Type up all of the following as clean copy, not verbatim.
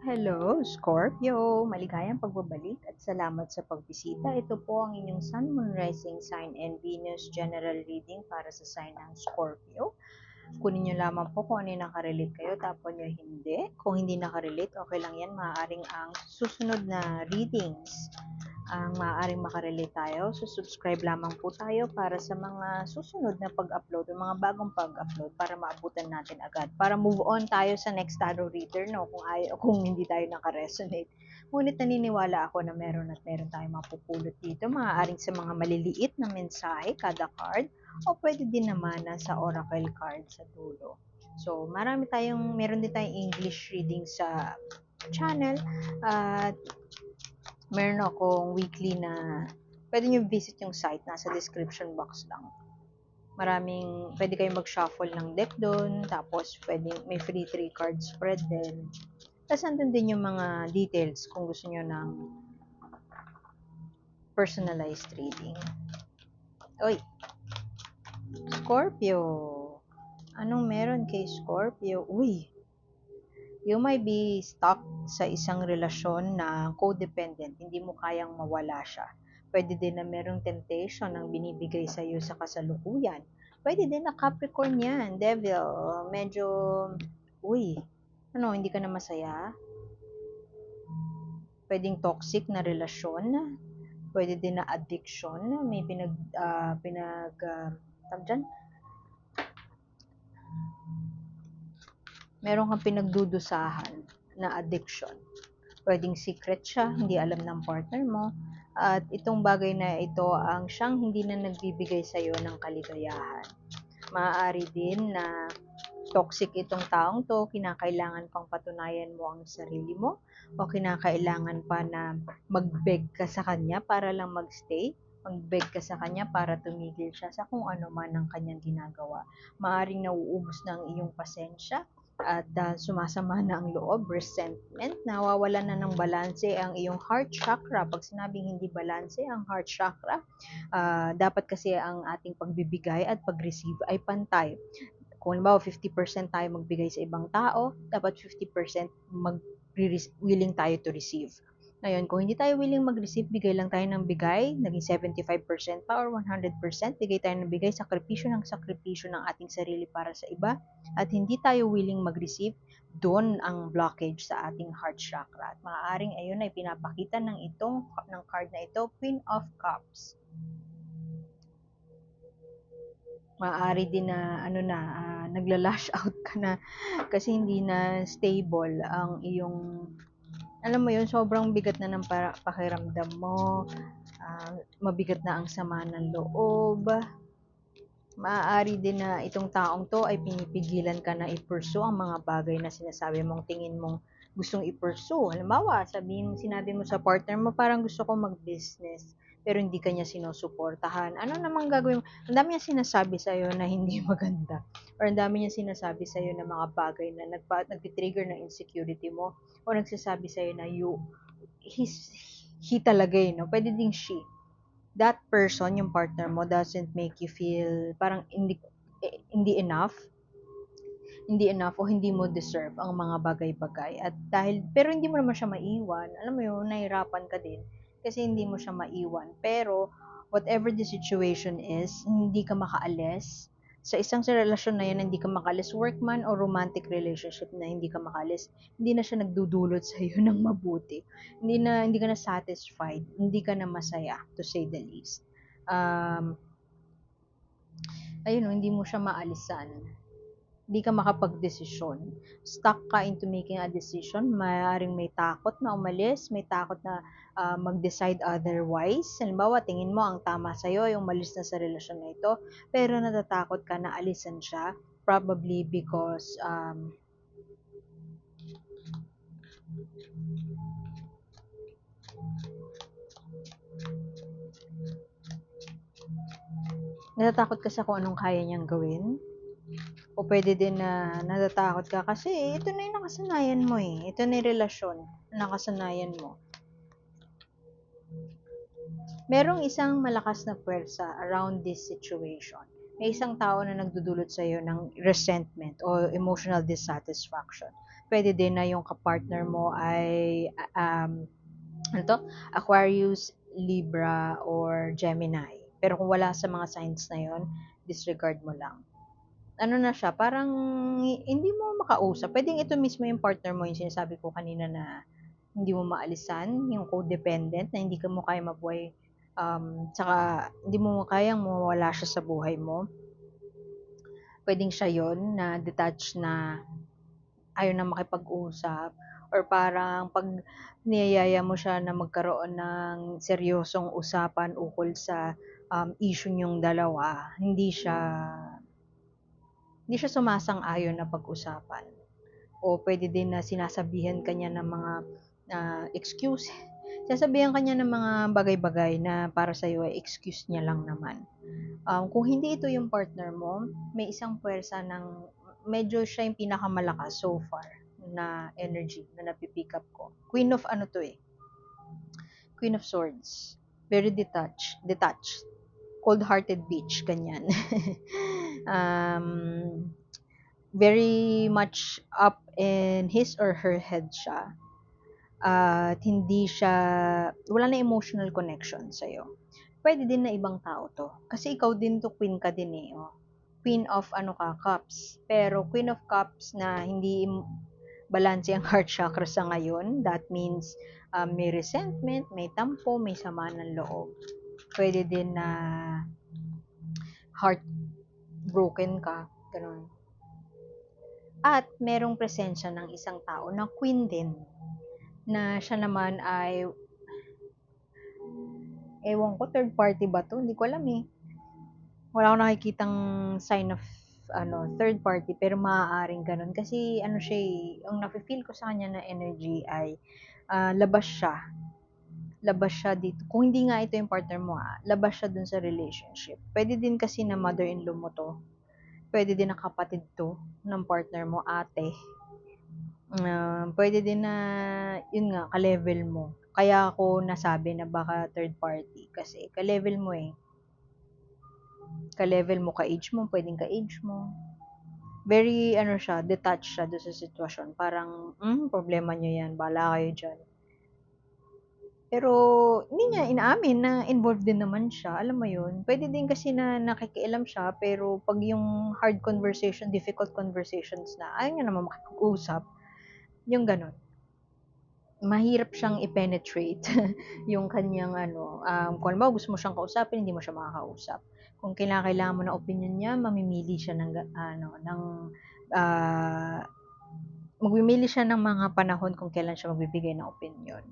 Hello, Scorpio! Maligayang pagbabalik at salamat sa pagbisita. Ito po ang inyong Sun, Moon, Rising Sign and Venus General Reading para sa sign ng Scorpio. Kunin nyo lamang po kung ano yung nakarelate kayo, tapon nyo hindi. Kung hindi nakarelate, okay lang yan. Maaaring ang susunod na readings ang maaaring makarelate tayo. So, subscribe lamang po tayo para sa mga susunod na pag-upload o mga bagong pag-upload para maabutan natin agad. Para move on tayo sa next tarot reader, no? Kung hindi tayo nakaresonate. Ngunit naniniwala ako na meron tayong mapupulot dito. Maaaring sa mga maliliit na mensahe, kada card, o pwede din naman sa oracle card sa dulo. So, meron din tayong English reading sa channel at meron akong weekly na pwede nyo visit yung site, nasa description box lang. Pwede kayong mag-shuffle ng deck doon, tapos may free 3 card spread din. Tapos andun din yung mga details kung gusto nyo ng personalized reading. Oy, Scorpio! Anong meron kay Scorpio? Uy, you might be stuck sa isang relasyon na codependent, hindi mo kayang mawala siya. Pwede din na merong temptation ang binibigay sa iyo sa kasalukuyan. Pwede din na Capricorn yan, Devil, medyo, hindi ka na masaya? Pwedeng toxic na relasyon, pwede din na addiction, may tawag dyan? Meron kang pinagdudusahan na addiction. Pwedeng secret siya, hindi alam ng partner mo. At itong bagay na ito ang siyang hindi na nagbibigay sa iyo ng kaligayahan. Maaari din na toxic itong taong to, kinakailangan pang patunayan mo ang sarili mo, o kinakailangan pa na mag-beg ka sa kanya para lang mag-stay, mag-beg ka sa kanya para tumigil siya sa kung ano man ang kanyang ginagawa. Maaring nauubos na ang iyong pasensya, at sumasama na ang loob, resentment, nawawala na ng balanse ang iyong heart chakra. Pag sinabing hindi balanse ang heart chakra, dapat kasi ang ating pagbibigay at pag-receive ay pantay. Kung halimbawa 50% tayo magbigay sa ibang tao, dapat 50% willing tayo to receive. Ngayon, kung hindi tayo willing mag-receive, bigay lang tayo ng bigay, naging 75% pa or 100%, bigay tayo ng bigay, sakripisyo ng ating sarili para sa iba, at hindi tayo willing mag-receive, doon ang blockage sa ating heart chakra. At maaaring ayun ay pinapakita ng card na ito, Queen of Cups. Maaari din na nagla-lash out ka na kasi hindi na stable ang iyong, alam mo yun, sobrang bigat na ng pakiramdam mo, mabigat na ang sama ng loob. Maaari din na itong taong to ay pinipigilan ka na i-pursue ang mga bagay na sinasabi mong tingin mong gustong i-pursue. Halimbawa, sinabi mo sa partner mo, parang gusto ko mag-business, pero hindi kanya sinusuportahan. Ano namang gagawin mo? Ang dami niya sinasabi sa'yo na hindi maganda. Or ang dami niya sinasabi sa'yo na mga bagay na nag-trigger ng insecurity mo. O nagsasabi sa'yo na he talaga no? Pwede ding she. That person, yung partner mo, doesn't make you feel parang hindi enough, o hindi mo deserve ang mga bagay-bagay. Pero hindi mo naman siya maiwan. Alam mo yun, nahirapan ka din kasi hindi mo siya maiwan. Pero whatever the situation is, hindi ka makaalis sa isang relasyon na yan, hindi ka makalis, work man o romantic relationship na hindi ka makalis, hindi na siya nagdudulot sa iyo ng mabuti. Hindi ka na satisfied, hindi ka na masaya, to say the least. Hindi mo siya maalisan. Hindi ka makapag-desisyon. Stuck ka into making a decision. Maaaring may takot na umalis, may takot na mag-decide otherwise. Halimbawa, tingin mo ang tama sa'yo ay umalis na sa relasyon na ito, pero natatakot ka na alisan siya, probably because natatakot ka sa kung anong kaya niyang gawin. O pwede din na natatakot ka kasi ito na yung nakasanayan mo eh. Ito na yung relasyon na nakasanayan mo. Merong isang malakas na puwersa around this situation. May isang tao na nagdudulot sa iyo ng resentment o emotional dissatisfaction. Pwede din na yung kapartner mo ay ano to? Aquarius, Libra, or Gemini. Pero kung wala sa mga signs na yon, disregard mo lang. Ano na siya, parang hindi mo makausap. Pwedeng ito mismo yung partner mo, yung sinasabi ko kanina na hindi mo maalisan, yung codependent, na hindi ka mo kaya mabuhay, tsaka hindi mo kayang mawala siya sa buhay mo. Pwedeng siya yon na detached na ayaw na makipag-usap, or parang pag niyayaya mo siya na magkaroon ng seryosong usapan ukol sa issue niyong dalawa, hindi siya sumasang-ayon na pag-usapan. O pwede din na sinasabihan kanya ng mga excuse. Sinasabihan kanya ng mga bagay-bagay na para sa iyo ay excuse niya lang naman. Kung hindi ito yung partner mo, may isang puwersa ng medyo siya yung pinakamalakas so far na energy na napipick up ko. Queen of ano to eh? Queen of Swords. Very detached. Cold-hearted bitch, ganyan. um, very much up in his or her head siya. At hindi siya, wala na emotional connection sa'yo. Pwede din na ibang tao to. Kasi ikaw din to, queen ka din eh. Oh. Queen of ano ka, cups. Pero queen of cups na hindi balanse ang heart chakra sa ngayon, that means may resentment, may tampo, may sama ng loob. Pwede din na heart broken ka, ganun. At merong presensya ng isang tao na queen din, na siya naman ay, ewan ko, third party ba to? Hindi ko alam eh. Wala akong nakikitang sign of third party, pero maaaring ganun. Kasi ano siya eh, ang nafe-feel ko sa kanya na energy ay labas siya. Labas siya dito. Kung hindi nga ito yung partner mo, labas siya dun sa relationship. Pwede din kasi na mother-in-law mo to. Pwede din na kapatid to ng partner mo, ate. Pwede din na, yun nga, ka-level mo. Kaya ako nasabi na baka third party. Kasi ka-level mo eh. Ka-level mo, ka-age mo, pwedeng ka-age mo. Very, ano siya, detached siya doon sa sitwasyon. Parang, problema nyo yan, bala kayo dyan. Pero, hindi niya inaamin na involved din naman siya. Alam mo yun? Pwede din kasi na nakikialam siya, pero pag yung hard conversation, difficult conversations na, ayaw niya naman makikipag-usap, yung ganon. Mahirap siyang i-penetrate yung kanyang kung alam mo gusto mo siyang kausapin, hindi mo siya makakausap. Kung kailangan mo ng opinion niya, mamimili siya ah, magmimili siya ng mga panahon kung kailan siya magbibigay ng opinion.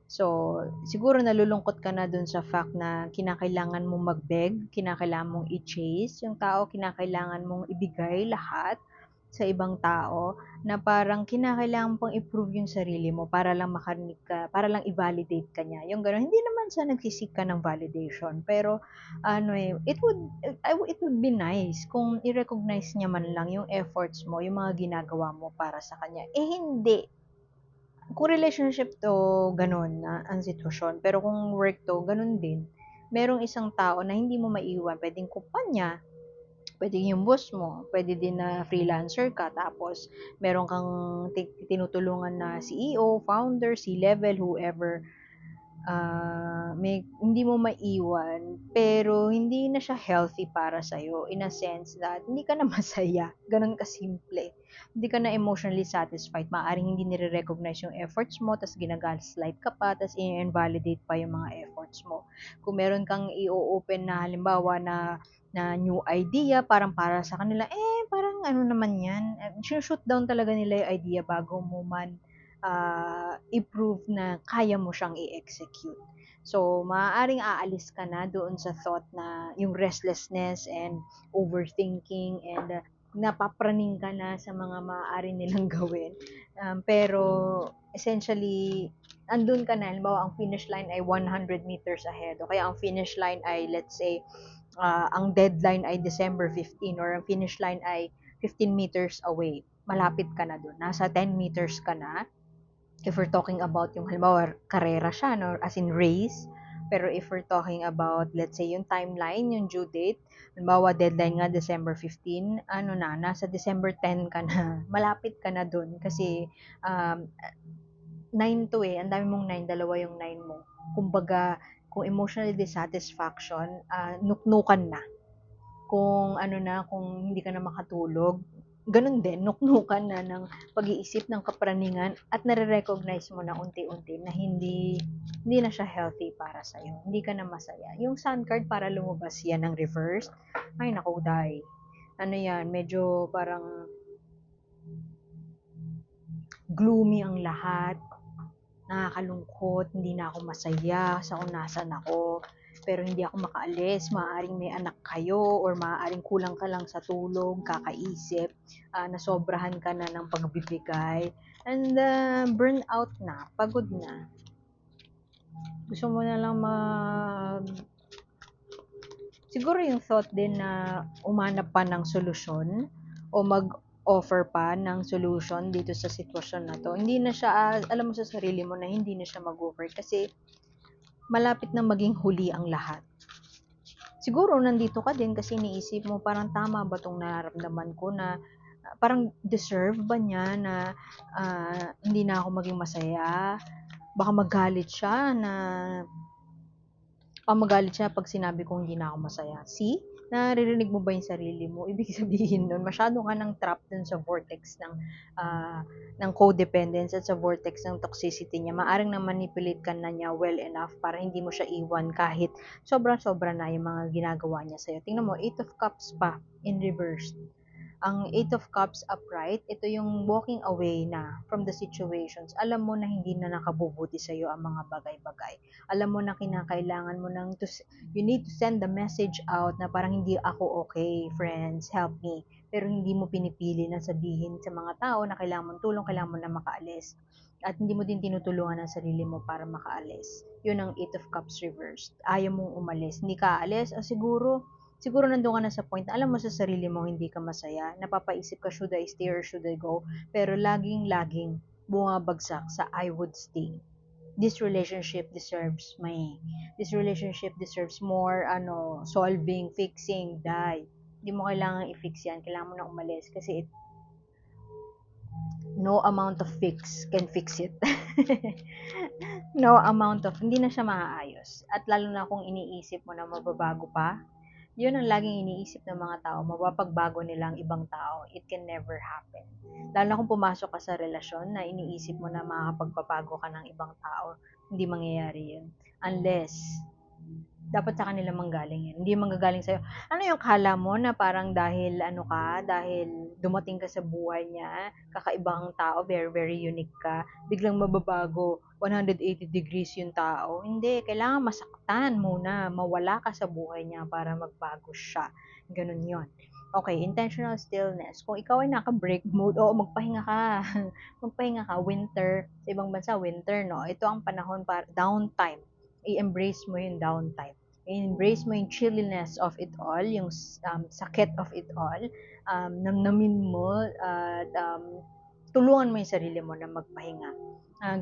So, siguro nalulungkot ka na dun sa fact na kinakailangan mong mag-beg, kinakailangan mong i-chase yung tao, kinakailangan mong ibigay lahat sa ibang tao, na parang kinakailangan pang i-prove yung sarili mo para lang makarinig ka, para lang i-validate ka niya. Yung gano'n, hindi naman sa nagsisik ka ng validation, pero it would be nice kung i-recognize niya man lang yung efforts mo, yung mga ginagawa mo para sa kanya. Eh hindi. Kung relationship to, ganun na ang sitwasyon. Pero kung work to, ganun din. Merong isang tao na hindi mo maiwan. Pwedeng kumpanya, pwedeng yung boss mo, pwede din na freelancer ka, tapos meron kang tinutulungan na CEO, founder, C-level, whoever, hindi mo maiwan, pero hindi na siya healthy para sa'yo, in a sense that hindi ka na masaya, ganun kasimple. Hindi ka na emotionally satisfied, maaaring hindi nire-recognize yung efforts mo, tas ginagaslight ka pa, tas i-invalidate pa yung mga efforts mo. Kung meron kang i-open na halimbawa na new idea, parang para sa kanila, parang ano naman yan, shoot down talaga nila yung idea bago mo man i-prove na kaya mo siyang i-execute. So, maaaring aalis ka na doon sa thought na yung restlessness and overthinking, and napapraning ka na sa mga maaari nilang gawin. Pero, essentially, andun ka na. Halimbawa, ang finish line ay 100 meters ahead. O kaya ang finish line ay, let's say, ang deadline ay December 15, or ang finish line ay 15 meters away. Malapit ka na doon. Nasa 10 meters ka na, if we're talking about yung halimbawa karera siya, no, as in race, Pero if we're talking about, let's say, yung timeline, yung due date, halimbawa deadline nga December 15, ano na, nasa December 10 ka na, malapit ka na dun kasi 9 to ang dami mong 9, dalawa yung 9 mo. Kumbaga, kung emotional dissatisfaction, nuknukan na. Kung ano na, kung hindi ka na makatulog, ganun din, nuknukan na ng pag-iisip ng kapraningan at nare-recognize mo na unti-unti na hindi na siya healthy para sa'yo. Hindi ka na masaya. Yung sun card para lumabas yan ng reverse, ay naku, day. Ano yan, medyo parang gloomy ang lahat, nakakalungkot, hindi na ako masaya sa kung nasan ako, pero hindi ako makaalis, maaaring may anak kayo or maaaring kulang ka lang sa tulog, kakaisip, nasobrahan ka na ng pagbibigay, and burn out na, pagod na. Gusto mo na lang siguro yung thought din na umanap pa ng solusyon o mag-offer pa ng solution dito sa sitwasyon na to. Hindi na siya, alam mo sa sarili mo na hindi na siya mag-offer kasi malapit na maging huli ang lahat. Siguro nandito ka din kasi iniisip mo parang tama ba tong nararamdaman ko na parang deserve ba niya na hindi na ako maging masaya? Baka magalit siya na magalit siya pag sinabi kong hindi na ako masaya. See? Naririnig mo ba yung sarili mo? Ibig sabihin nun, masyado ka nang trap dun sa vortex ng codependence at sa vortex ng toxicity niya. Maaring na manipulate ka na niya well enough para hindi mo siya iwan kahit sobra-sobra na yung mga ginagawa niya sa'yo. Tingnan mo, 8 of Cups pa in reverse. Ang Eight of Cups upright, ito yung walking away na from the situations. Alam mo na hindi na nakabubuti sa'yo ang mga bagay-bagay. Alam mo na kinakailangan mo you need to send the message out na parang hindi ako okay, friends, help me. Pero hindi mo pinipili na sabihin sa mga tao na kailangan mong tulong, kailangan mo na makaalis. At hindi mo din tinutulungan ang sarili mo para makaalis. Yun ang Eight of Cups reversed. Ayaw mong umalis. Hindi ka aalis, siguro nandun ka na sa point na alam mo sa sarili mo hindi ka masaya, napapaisip ka should I stay or should I go, pero laging bumabagsak sa I would stay. This relationship deserves more solving, fixing, die. Hindi mo kailangan i-fix yan, kailangan mo na umalis kasi no amount of fix can fix it. No amount of, hindi na siya maaayos. At lalo na kung iniisip mo na mababago pa, yun ang laging iniisip ng mga tao, mapapagbago nila ang ibang tao. It can never happen. Lalo na kung pumasok ka sa relasyon na iniisip mo na makakapagpapago ka ng ibang tao, hindi mangyayari yun. Unless, dapat sa kanila manggaling yan. Hindi manggagaling sa'yo. Ano yung kala mo na parang dahil dumating ka sa buhay niya, kakaibang tao, very, very unique ka, biglang mababago, 180 degrees yung tao. Hindi, kailangan masaktan muna, mawala ka sa buhay niya para magbago siya. Ganun yon. Okay, intentional stillness. Kung ikaw ay naka-break mode, magpahinga ka. Magpahinga ka. Winter, sa ibang bansa, winter, no? Ito ang panahon para downtime. I-embrace mo yung downtime. I-embrace mo yung chilliness of it all, yung sakit of it all. Namnamin mo at tulungan mo yung sarili mo na magpahinga.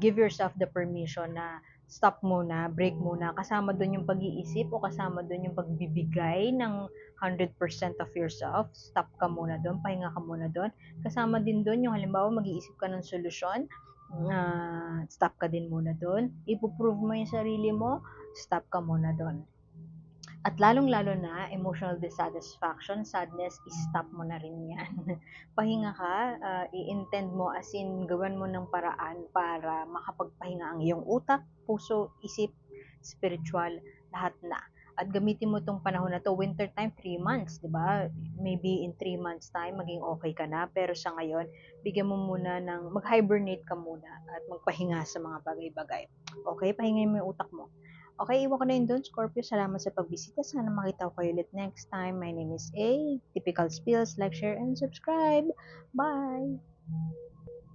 Give yourself the permission na stop muna, break muna. Kasama doon yung pag-iisip o kasama doon yung pagbibigay ng 100% of yourself. Stop ka muna doon, pahinga ka muna doon. Kasama din doon yung halimbawa mag-iisip ka ng solusyon, stop ka din muna doon. Ipo-prove mo yung sarili mo, stop ka muna doon. At lalong-lalo na, emotional dissatisfaction, sadness, stop mo na rin yan. Pahinga ka, i-intend mo as in, gawan mo ng paraan para makapagpahinga ang iyong utak, puso, isip, spiritual, lahat na. At gamitin mo itong panahon na to, winter time, 3 months, di ba? Maybe in 3 months time, maging okay ka na. Pero sa ngayon, bigyan mo muna mag-hibernate ka muna at magpahinga sa mga bagay-bagay. Okay, pahingin mo yung utak mo. Okay, iwan ko na yun dun, Scorpio. Salamat sa pagbisita. Sana makita ko kayo ulit next time. My name is A. Typical Spills. Like, share, and subscribe. Bye!